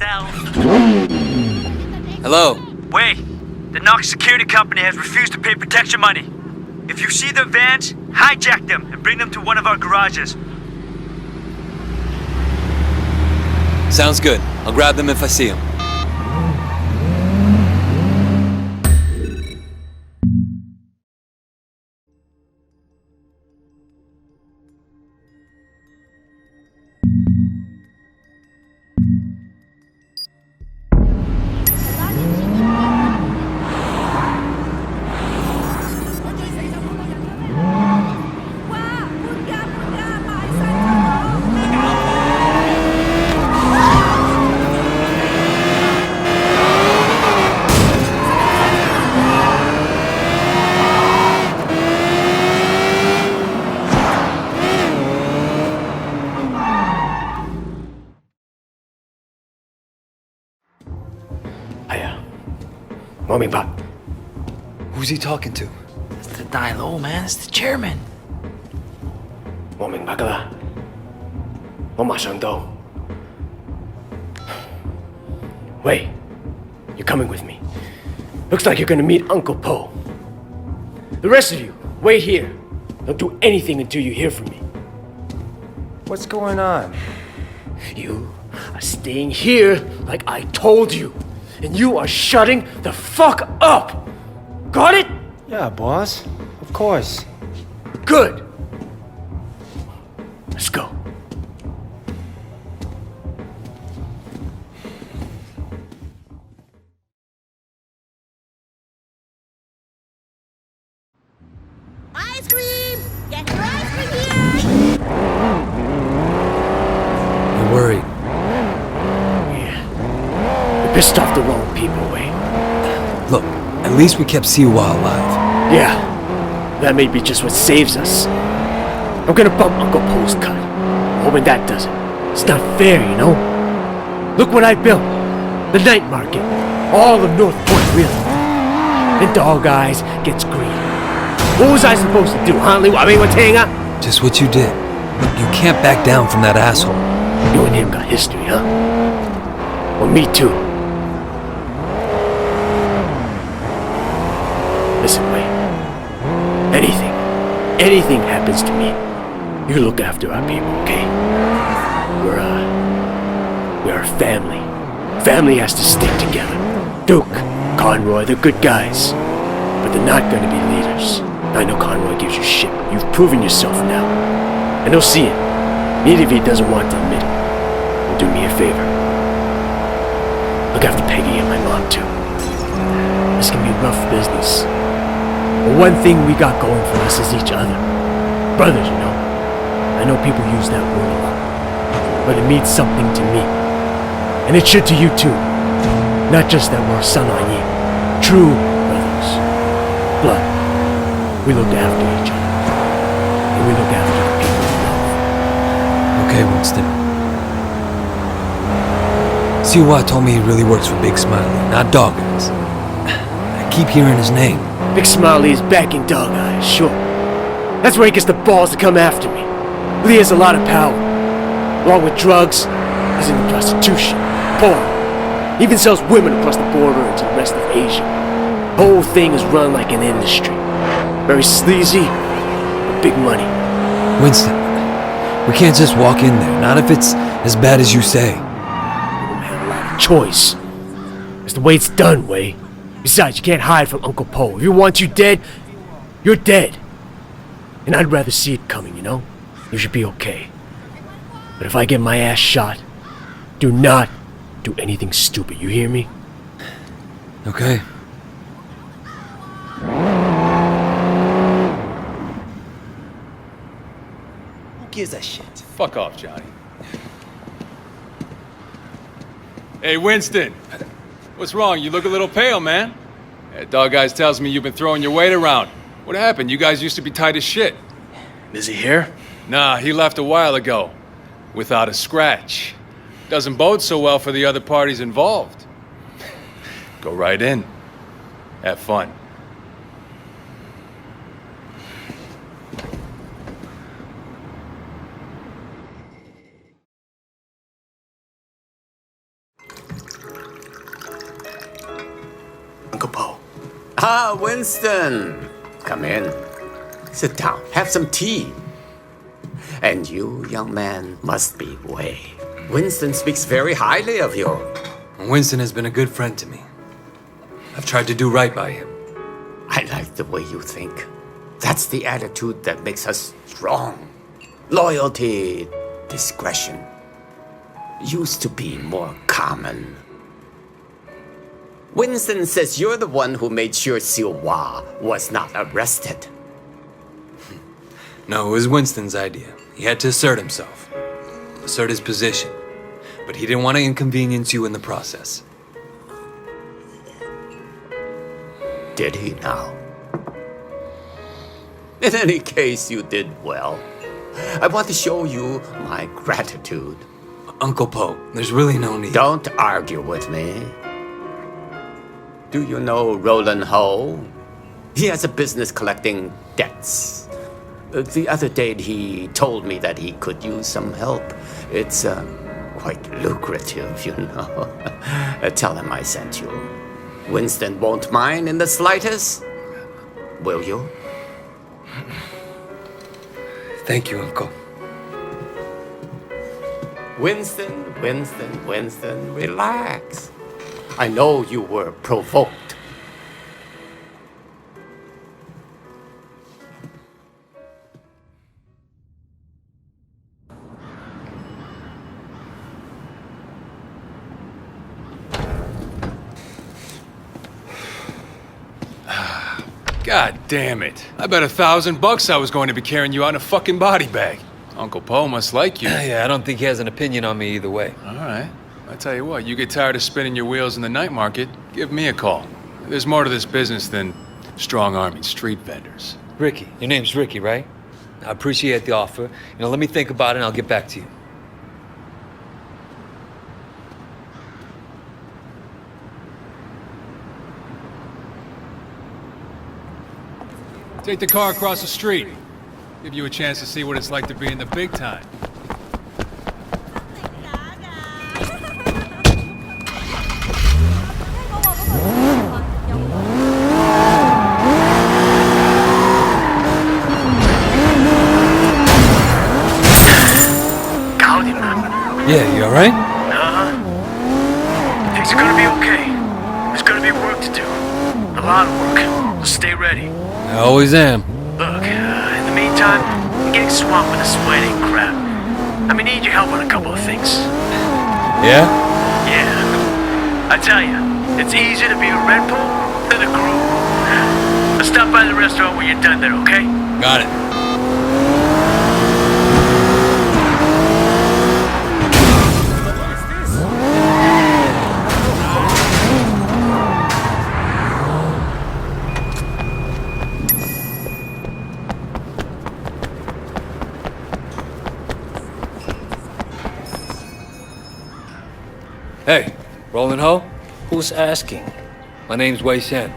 myself. Hello. Wait, the Knox security company has refused to pay protection money. If you see their vans, hijack them and bring them to one of our garages. Sounds good. I'll grab them if I see them. Mommy, Pop. Who's he talking to? It's the die low, man. It's the chairman. 我明白㗎啦，我馬上到。Wait, you're coming with me. Looks like you're gonna meet Uncle Po. The rest of you, wait here. Don't do anything until you hear from me. What's going on? You are staying here like I told you. And you are shutting the fuck up! Got it? Yeah, boss. Of course. Good. Let's go. Ice cream! Get your ice cream here! I'm worried. Pissed off the wrong people, Wayne. Look, at least we kept Siwa alive. Yeah, that may be just what saves us. I'm gonna bump Uncle Po's cut. Hoping that does it. It's not fair, you know? Look what I built. The night market. All of North Point, really. The dog eyes gets greedy. What was I supposed to do, huh? Just what you did. Look, you can't back down from that asshole. You and him got history, huh? Well, me too. Listen, Wayne. Anything happens to me, you look after our people, okay? We're a family. Family has to stick together. Duke, Conroy, they're good guys. But they're not gonna be leaders. I know Conroy gives you shit. You've proven yourself now. And he'll see it. Even if he doesn't want to admit it. And do me a favor. Look after Peggy and my mom, too. This can be rough business. But one thing we got going for us is each other. Brothers, you know. I know people use that word a lot. But it means something to me. And it should to you, too. Not just that we're son on ye. True brothers. Blood. We look after each other. And we look after the people we love. Okay, Winston. Siwa told me he really works for Big Smiley, not Dog Eyes. I keep hearing his name. Big Smiley is backing Dog Eyes, sure. That's where he gets the balls to come after me. Lee has a lot of power. Along with drugs, he's into prostitution, porn. He even sells women across the border into the rest of Asia. The whole thing is run like an industry. Very sleazy, but big money. Winston, we can't just walk in there, not if it's as bad as you say. We don't have a lot of choice. It's the way it's done, Way. Besides, you can't hide from Uncle Po. If he wants you dead, you're dead. And I'd rather see it coming, you know? You should be okay. But if I get my ass shot, do not do anything stupid, you hear me? Okay. Who gives a shit? Fuck off, Johnny. Hey, Winston. What's wrong? You look a little pale, man. That dog guys tells me you've been throwing your weight around. What happened? You guys used to be tight as shit. Is he here? Nah, he left a while ago. Without a scratch. Doesn't bode so well for the other parties involved. Go right in. Have fun. Ah, Winston. Come in. Sit down. Have some tea. And you, young man, must be Wei. Winston speaks very highly of you. Winston has been a good friend to me. I've tried to do right by him. I like the way you think. That's the attitude that makes us strong. Loyalty, discretion. Used to be more common. Winston says you're the one who made sure Siwa was not arrested. No, it was Winston's idea. He had to assert himself, assert his position. But he didn't want to inconvenience you in the process. Did he now? In any case, you did well. I want to show you my gratitude. Uncle Po, there's really no need. Don't argue with me. Do you know Roland Ho? He has a business collecting debts. The other day he told me that he could use some help. It's quite lucrative, you know. Tell him I sent you. Winston won't mind in the slightest. Will you? Thank you, Uncle. Winston, relax. I know you were provoked. God damn it. I bet $1,000 I was going to be carrying you out in a fucking body bag. Uncle Po must like you. Yeah, I don't think he has an opinion on me either way. All right. I tell you what, you get tired of spinning your wheels in the night market, give me a call. There's more to this business than strong-arming street vendors. Ricky, your name's Ricky, right? I appreciate the offer. Let me think about it and I'll get back to you. Take the car across the street. Give you a chance to see what it's like to be in the big time. Yeah, you alright? Things are gonna be okay. There's gonna be work to do. A lot of work. So stay ready. I always am. Look, in the meantime, I'm getting swamped with this sweating crap. I'm gonna need your help on a couple of things. Yeah? Yeah. I tell you, it's easier to be a Red Bull than a crew. I'll stop by the restaurant when you're done there, okay? Got it. Hey, Roland Ho? Who's asking? My name's Wei Shen.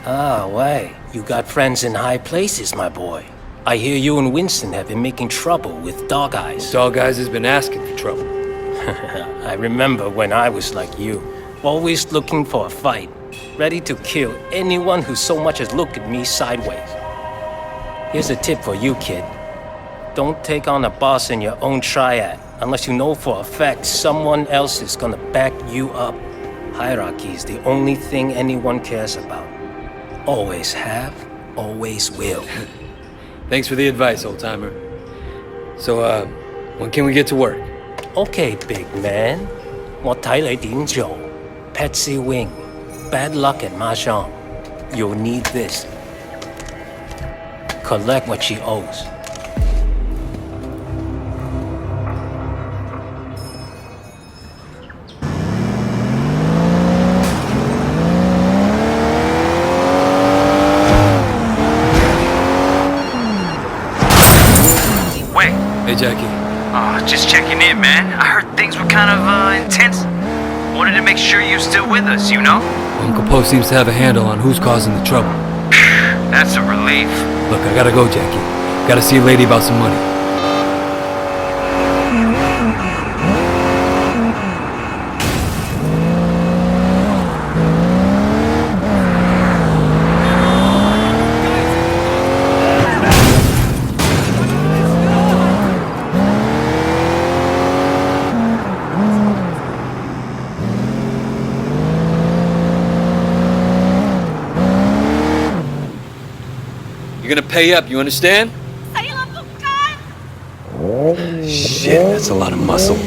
Ah, Wei. You got friends in high places, my boy. I hear you and Winston have been making trouble with Dog Eyes. Dog Eyes has been asking for trouble. I remember when I was like you, always looking for a fight, ready to kill anyone who so much as looked at me sideways. Here's a tip for you, kid. Don't take on a boss in your own triad unless you know for a fact someone else is gonna back you up. Hierarchy is the only thing anyone cares about. Always have, always will. Thanks for the advice, old-timer. So, when can we get to work? Okay, big man. 我睇你點做. Patsy Wing. Bad luck at Mahjong. You'll need this. Collect what she owes. Hey, Jackie. Just checking in, man. I heard things were kind of, intense. Wanted to make sure you're still with us, you know? Uncle Po seems to have a handle on who's causing the trouble. That's a relief. Look, I gotta go, Jackie. Gotta see a lady about some money. pay up, you understand? Shit, that's a lot of muscle.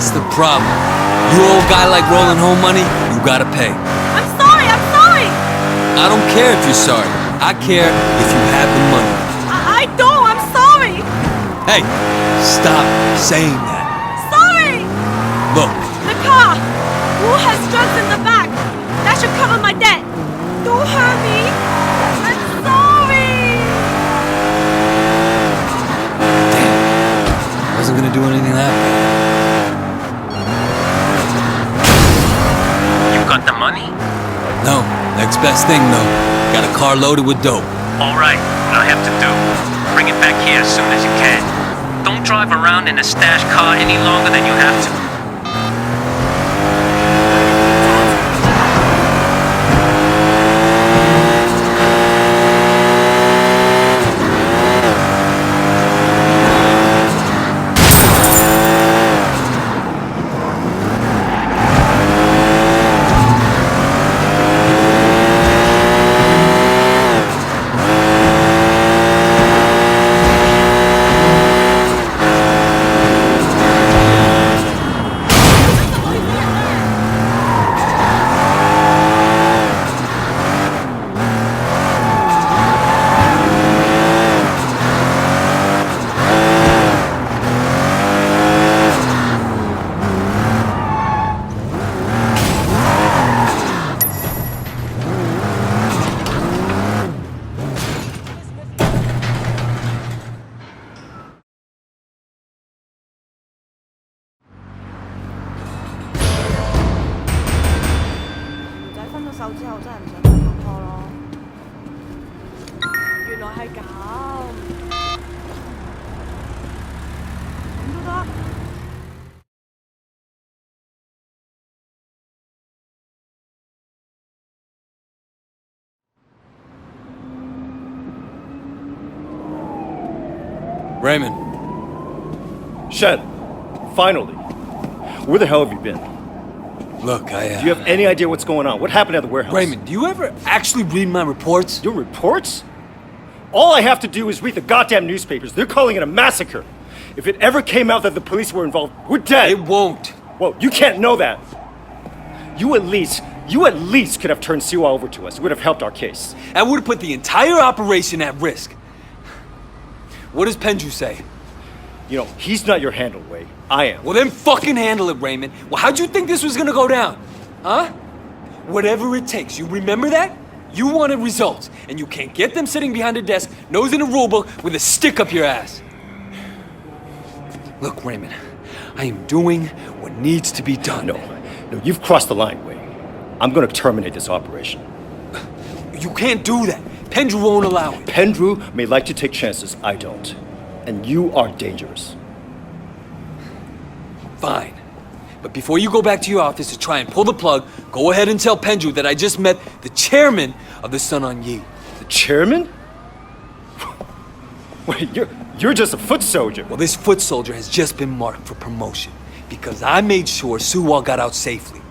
That's the problem. You old guy like rolling home money, you gotta pay. I'm sorry! I don't care if you're sorry. I care if you have the money. I don't! I'm sorry! Hey, stop saying that. Sorry! Look, The car! Who has drugs in the back? That should cover my debt! Don't hurt me! I'm sorry! damn. I wasn't gonna do anything that bad. Got the money? No, next best thing though. Got a car loaded with dope. Alright, what I have to do, bring it back here as soon as you can. Don't drive around in a stash car any longer than you have to. Raymond. Shen, finally. Where the hell have you been? Look, Do you have any idea what's going on? What happened at the warehouse? Raymond, do you ever actually read my reports? Your reports? All I have to do is read the goddamn newspapers. They're calling it a massacre. If it ever came out that the police were involved, we're dead. It won't. Well, you can't know that. You at least could have turned Siwa over to us. It would have helped our case. That would have put the entire operation at risk. What does Pendrew say? You know, he's not your handle, Wei. I am. Well, then fucking handle it, Raymond. Well, how'd you think this was gonna go down? Huh? Whatever it takes, you remember that? You wanted results, and you can't get them sitting behind a desk, nose in a rulebook, with a stick up your ass. Look, Raymond, I am doing what needs to be done. No, you've crossed the line, Wei. I'm gonna terminate this operation. You can't do that. Pendrew won't allow it. Pendrew may like to take chances, I don't. And you are dangerous. Fine. But before you go back to your office to try and pull the plug, go ahead and tell Pendrew that I just met the chairman of the Sun On Yee. The chairman? Wait, you're just a foot soldier. Well, this foot soldier has just been marked for promotion because I made sure Suwal got out safely.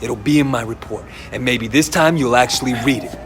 It'll be in my report, and maybe this time you'll actually read it.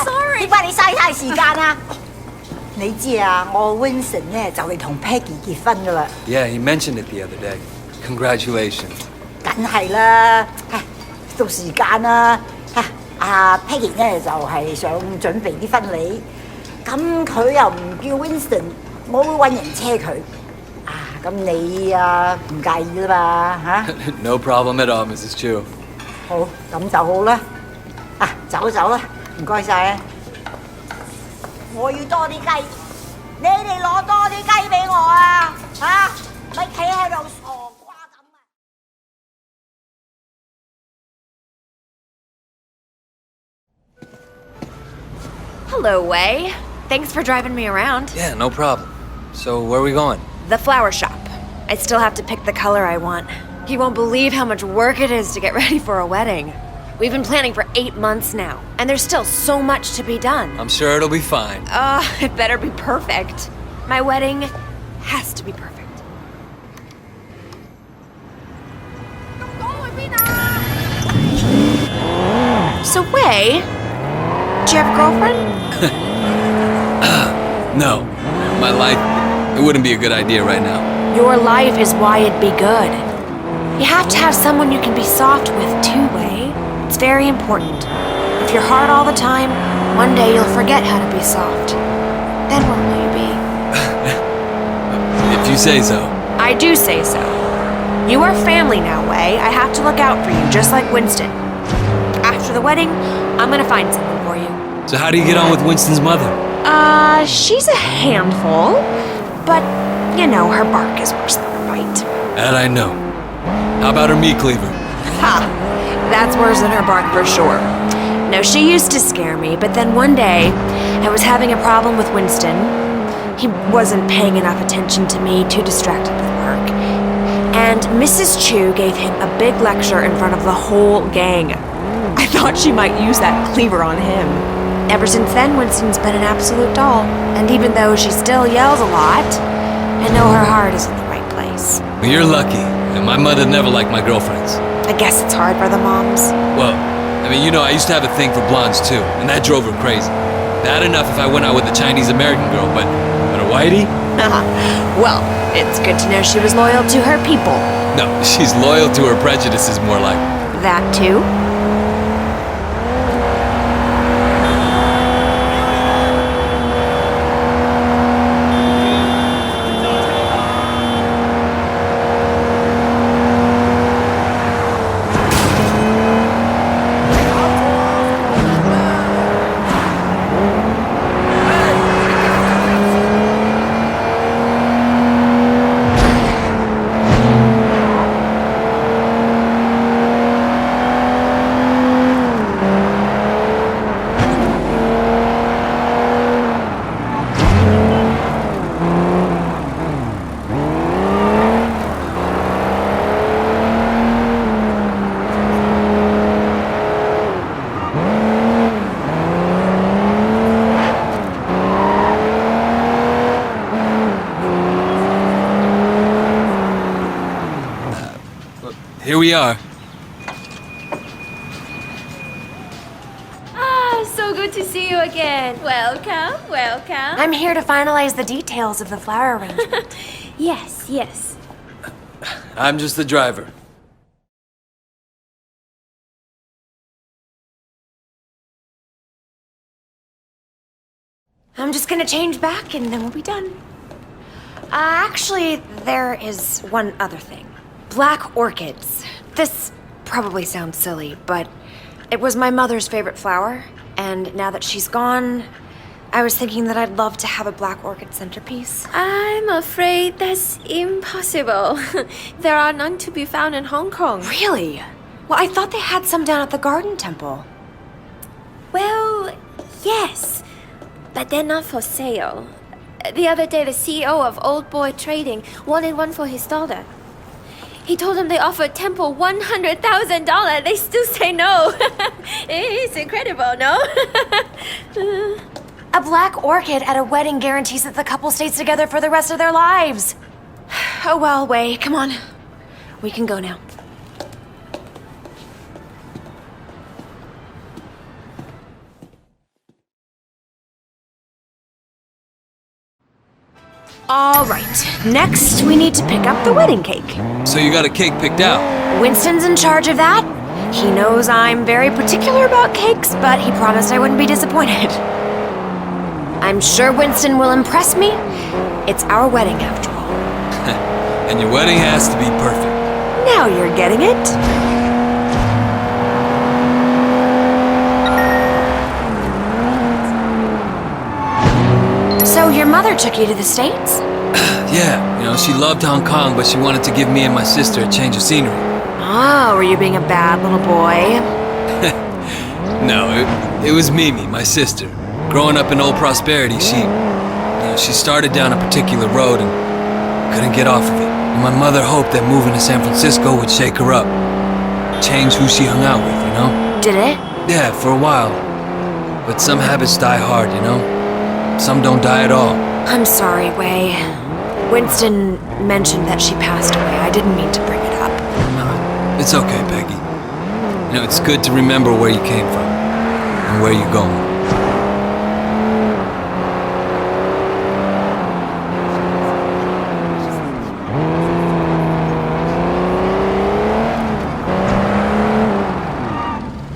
sorry。點解你嘥太時間啊？你知啊，我 Winston 咧就嚟同 Peggy 結婚噶啦。Yeah, he mentioned it the other day. Congratulations. 梗係啦，到時間啦。阿 Peggy 咧就係想準備啲婚禮，咁佢又唔叫 Winston，我會揾人車佢。咁你唔介意啦嘛嚇？No problem at all, Mrs. Chu. 好，咁就好啦。走啦，唔該晒啊！我要多啲雞，你哋攞多啲雞俾我啊！咪企喺度傻瓜咁啊！ Hello, Wei. Thanks for driving me around. Yeah, no problem. So, where are we going? The flower shop. I still have to pick the color I want. You won't believe how much work it is to get ready for a wedding. We've been planning for 8 months now, and there's still so much to be done. I'm sure it'll be fine. It better be perfect. My wedding has to be perfect. So, Wei, do you have a girlfriend? No. My life, it wouldn't be a good idea right now. Your life is why it'd be good. You have to have someone you can be soft with too, Wei. It's very important. If you're hard all the time, one day you'll forget how to be soft. Then where will you be? If you say so. I do say so. You are family now, Wei. I have to look out for you, just like Winston. After the wedding, I'm gonna find something for you. So how do you get on with Winston's mother? She's a handful, but, you know, her bark is worse than her bite. That I know. How about her meat cleaver? Ha! That's worse than her bark for sure. No, she used to scare me, but then one day, I was having a problem with Winston. He wasn't paying enough attention to me, too distracted with work. And Mrs. Chu gave him a big lecture in front of the whole gang. I thought she might use that cleaver on him. Ever since then, Winston's been an absolute doll. And even though she still yells a lot, I know her heart is in the right place. Well, you're lucky, and my mother never liked my girlfriends. I guess it's hard for the moms. Well, I mean, you know, I used to have a thing for blondes too, and that drove her crazy. Bad enough if I went out with a Chinese-American girl, but a whitey? Well, it's good to know she was loyal to her people. No, she's loyal to her prejudices, more like. That too? here we are. So good to see you again. Welcome, welcome. I'm here to finalize the details of the flower arrangement. Yes, yes. I'm just the driver. I'm just gonna change back and then we'll be done. Actually, there is one other thing. Black orchids. This probably sounds silly, but it was my mother's favorite flower, and now that she's gone, I was thinking that I'd love to have a black orchid centerpiece. I'm afraid that's impossible. There are none to be found in Hong Kong. Really? Well, I thought they had some down at the Garden Temple. Well, yes, but they're not for sale. The other day, the CEO of Old Boy Trading wanted one for his daughter. He told them they offered Temple $100,000. They still say no. It's incredible, no? A black orchid at a wedding guarantees that the couple stays together for the rest of their lives. Oh well, Wei, come on. We can go now. All right, next we need to pick up the wedding cake. So you got a cake picked out? Winston's in charge of that. He knows I'm very particular about cakes, but he promised I wouldn't be disappointed. I'm sure Winston will impress me. It's our wedding after all. And your wedding has to be perfect. Now you're getting it. So your mother took you to the States? Yeah, you know, she loved Hong Kong, but she wanted to give me and my sister a change of scenery. Oh, were you being a bad little boy? No, it was Mimi, my sister. Growing up in Old Prosperity, she started down a particular road and couldn't get off of it. And my mother hoped that moving to San Francisco would shake her up. Change who she hung out with, you know? Did it? Yeah, for a while. But some habits die hard, you know? Some don't die at all. I'm sorry, Wei. Winston mentioned that she passed away. I didn't mean to bring it up. No, it's okay, Peggy. You know, it's good to remember where you came from and where you're going.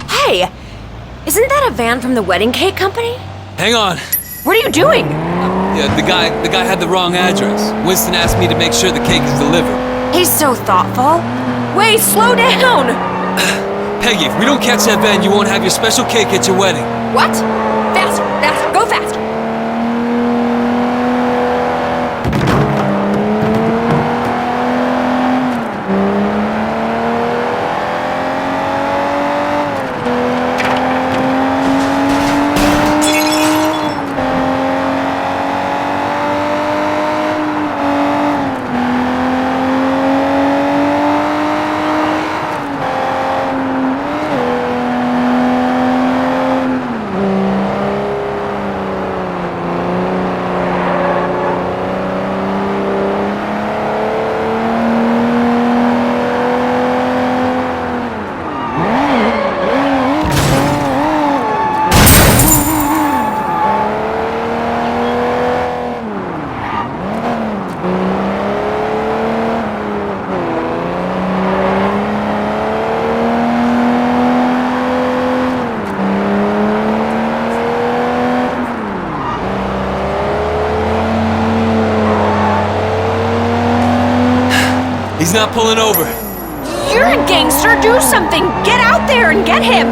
Hey! Isn't that a van from the wedding cake company? Hang on. What are you doing? Yeah, the guy had the wrong address. Winston asked me to make sure the cake is delivered. He's so thoughtful. Wait, slow down! Peggy, if we don't catch that van, you won't have your special cake at your wedding. What? Faster, faster, go faster! He's not pulling over. You're a gangster, do something! Get out there and get him!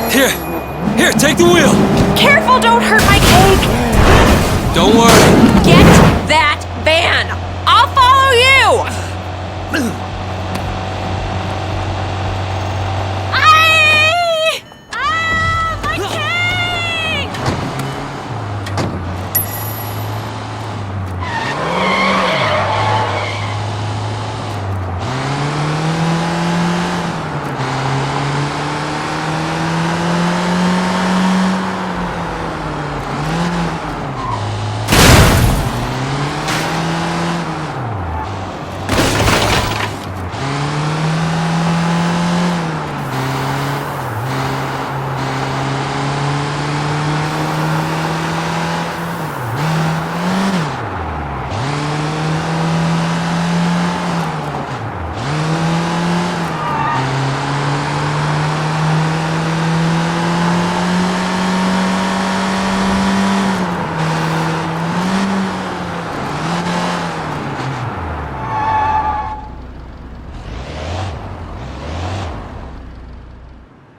Here, take the wheel! Careful, don't hurt my cake! Don't worry. Get that van! I'll follow you! My cake!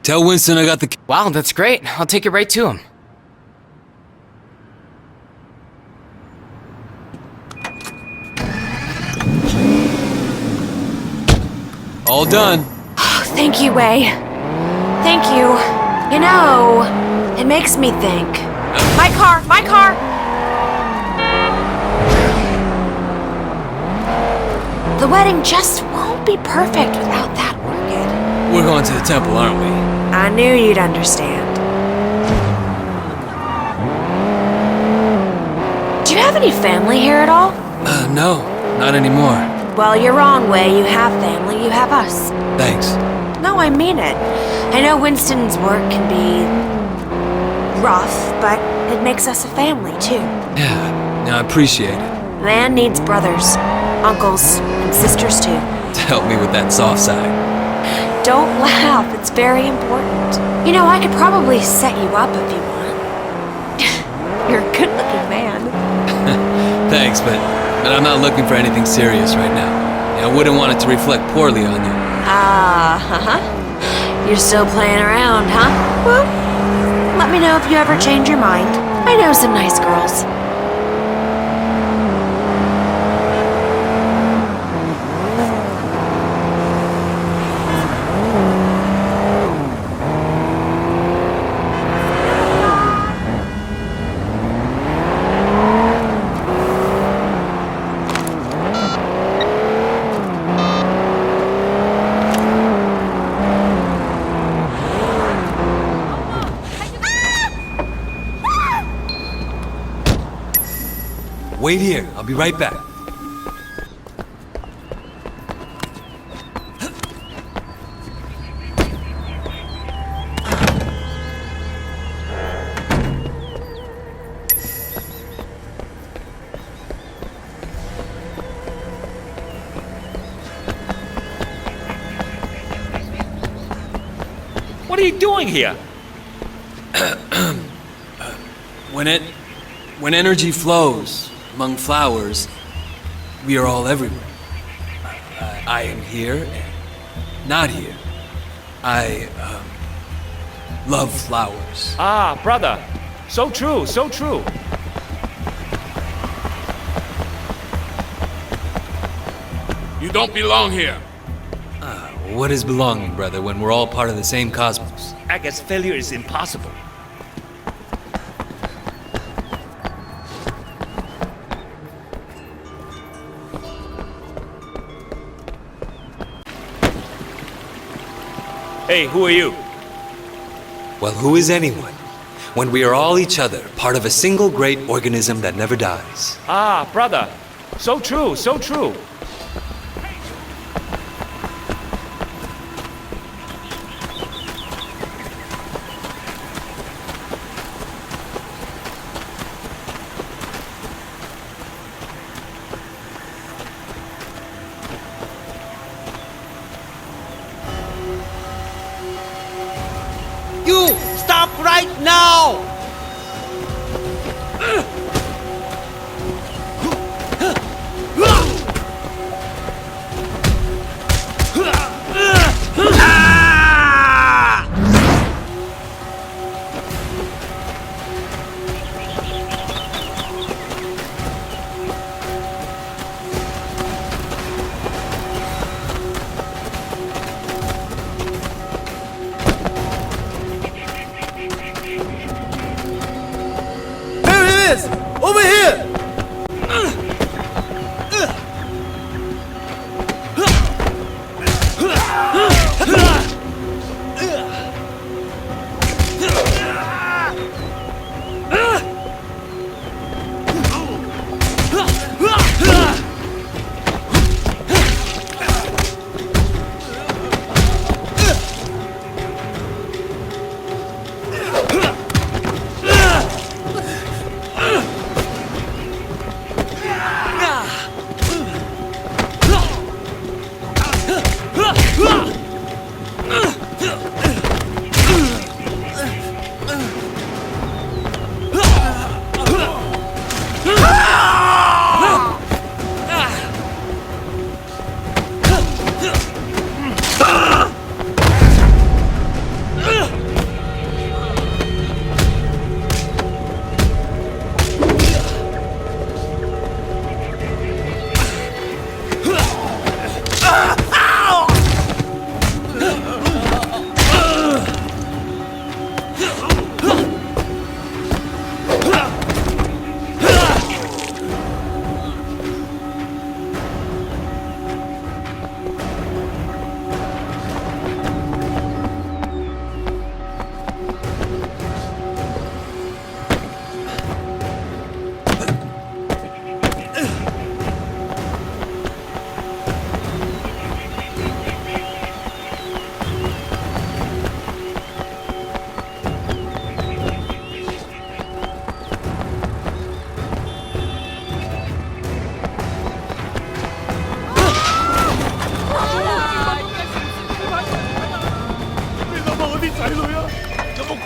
Tell Winston I got the... Wow, that's great. I'll take it right to him. All done. Thank you, Wei. Thank you. You know, it makes me think. My car! My car! The wedding just won't be perfect without that orchid. We're going to the temple, aren't we? I knew you'd understand. Do you have any family here at all? No, not anymore. Well, you're wrong, Wei. You have family. You have us. Thanks. No, I mean it. I know Winston's work can be rough, but it makes us a family, too. Yeah, I appreciate it. Man needs brothers, uncles, and sisters, too. Help me with that soft side. Don't laugh, it's very important. You know, I could probably set you up if you want. You're a good-looking man. Thanks, but I'm not looking for anything serious right now. I wouldn't want it to reflect poorly on you. You're still playing around, huh? Well, let me know if you ever change your mind. I know some nice girls. Wait here. I'll be right back. What are you doing here? When energy flows among flowers, we are all everywhere. I am here and not here. I love flowers. Ah, brother. So true, so true. You don't belong here. What is belonging, brother, when we're all part of the same cosmos? I guess failure is impossible. Hey, who are you? Well, who is anyone when we are all each other, part of a single great organism that never dies? Ah, brother. So true, so true. You stop right now! Over here!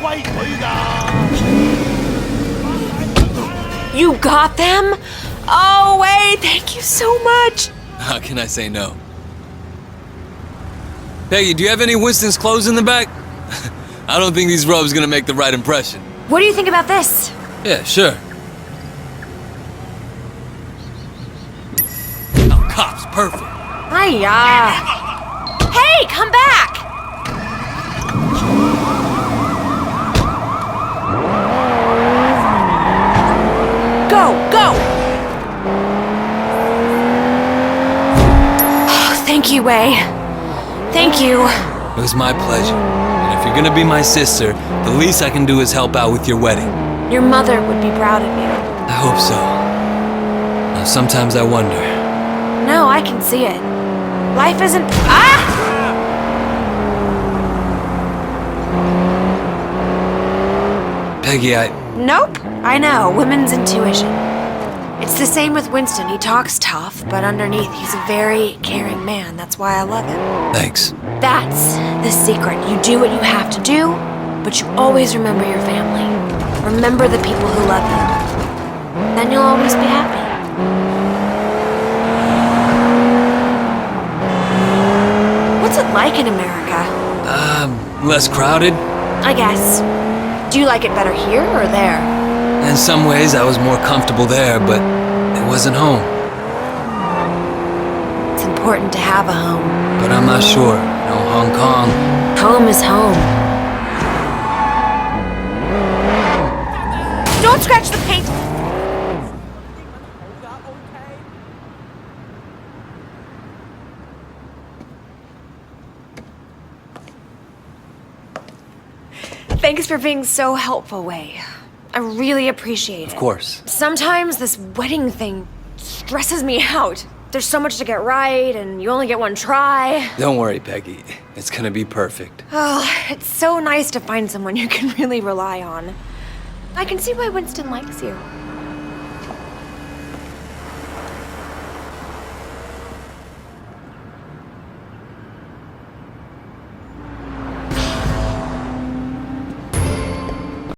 歸佢㗎。You got them? Oh, wait, thank you so much. How can I say no? Peggy, do you have any Winston's clothes in the back? I don't think these robes gonna make the right impression. What do you think about this? Yeah, sure. Oh, cops, perfect. Hiya. Hey, come back! Go, go! Oh, thank you, Wei. Thank you. It was my pleasure. And if you're gonna be my sister, the least I can do is help out with your wedding. Your mother would be proud of you. I hope so. Now, sometimes I wonder. No, I can see it. Life isn't... Ah! Peggy, Nope. I know, women's intuition. It's the same with Winston. He talks tough, but underneath he's a very caring man. That's why I love him. Thanks. That's the secret. You do what you have to do, but you always remember your family. Remember the people who love you. Then you'll always be happy. What's it like in America? Less crowded. I guess. Do you like it better here or there? In some ways, I was more comfortable there, but it wasn't home. It's important to have a home. But I'm not sure. No, Hong Kong. Home is home. Don't scratch the paint! Thanks for being so helpful, Wei. I really appreciate it. Of course. Sometimes this wedding thing stresses me out. There's so much to get right, and you only get one try. Don't worry, Peggy. It's gonna be perfect. Oh, it's so nice to find someone you can really rely on. I can see why Winston likes you.